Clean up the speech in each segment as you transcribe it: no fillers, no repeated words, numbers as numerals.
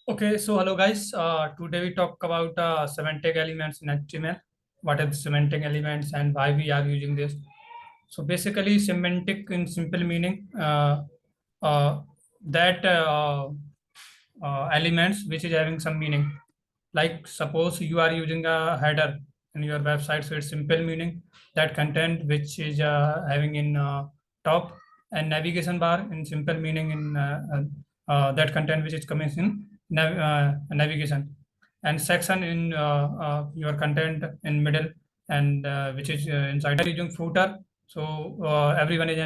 Okay, so hello guys. Today we talk about semantic elements in HTML. What are the semantic elements and why we are using this? So basically, semantic in simple meaning uh, that elements which is having some meaning. Like suppose you are using a header in your website, so it's simple meaning that content which is having in top, and navigation bar in simple meaning in that content which is coming in navigation, and section in your content in middle, and which is inside using footer. So everyone is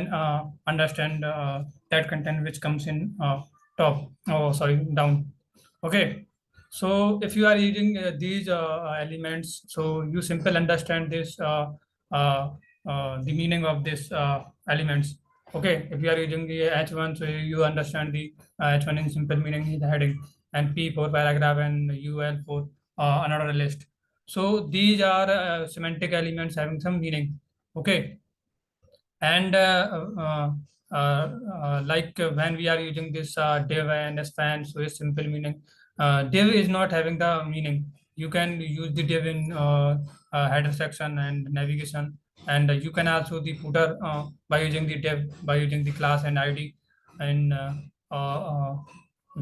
understand that content which comes in top. Oh, sorry, down. Okay. So if you are using these elements, so you simple understand this uh, the meaning of this elements. Okay, if you are using the H1, so you understand the H1 in simple meaning is the heading, and P for paragraph, and UL for another list. So these are semantic elements having some meaning. Okay, and like when we are using this div and span, so it's simple meaning. Div is not having the meaning. You can use the div in header section and navigation, and you can also the footer by using the div, by using the class and ID. And uh, uh,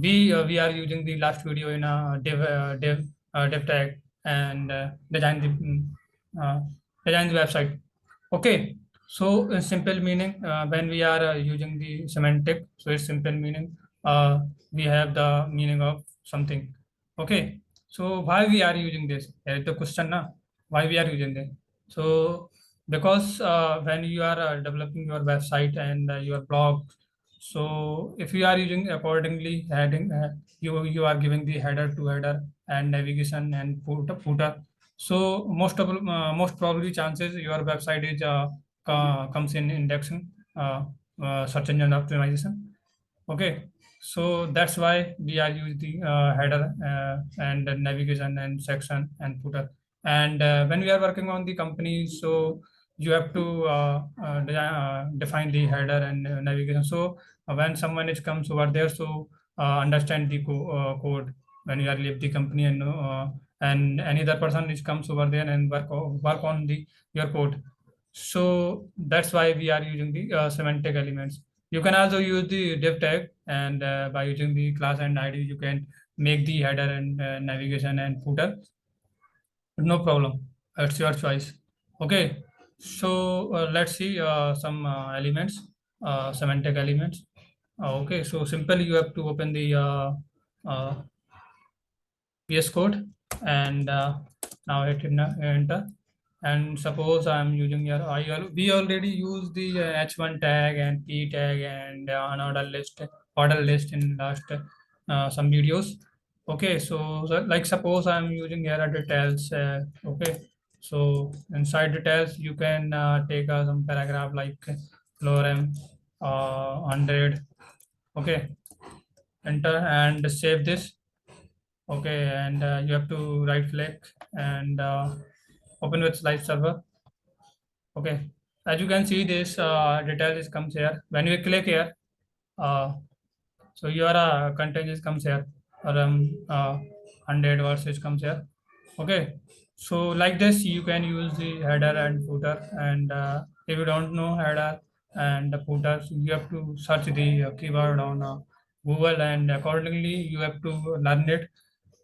we are using the last video in a div tag, and uh, design the website. Okay, so simple meaning when we are using the semantic, so it's simple meaning. We have the meaning of something. Okay, so why we are using this? There is the question now. Why we are using this? So because when you are developing your website and your blog, so if you are using accordingly heading, you are giving the header to header and navigation and footer. So most probably chances your website is comes in indexing, search engine optimization. Okay, so that's why we are using the header and the navigation and section and footer. And when we are working on the company, so you have to define the header and navigation. So when someone is comes over there, so understand the code when you are leave the company, and any other person is comes over there and work on the your code. So that's why we are using the semantic elements. You can also use the div tag, and by using the class and ID, you can make the header and navigation and footer. No problem. It's your choice. Okay. So let's see some elements, semantic elements. Okay. So simply you have to open the uh, VS Code, and now hit enter. And suppose I'm using your we already use the H1 tag and P tag and order list in last some videos. Okay, so like suppose I'm using here details. Okay, so inside details you can take some paragraph like lorem 100. Okay, enter and save this. Okay, and you have to right click and open with slide server. Okay, as you can see, this detail is comes here. When you click here, uh, so your content is comes here, or 100 words is comes here. Okay, so like this, you can use the header and footer. And if you don't know header and the footer, so you have to search the keyword on Google, and accordingly you have to learn it.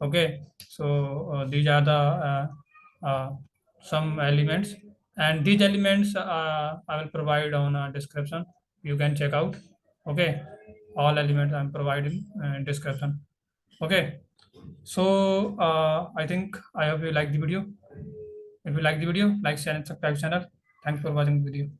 Okay, so these are the some elements, and these elements I will provide on description. You can check out. Okay, all elements I'm providing in description. Okay, so I think I hope you like the video. If you like the video, like, share, and subscribe channel. Thanks for watching the video.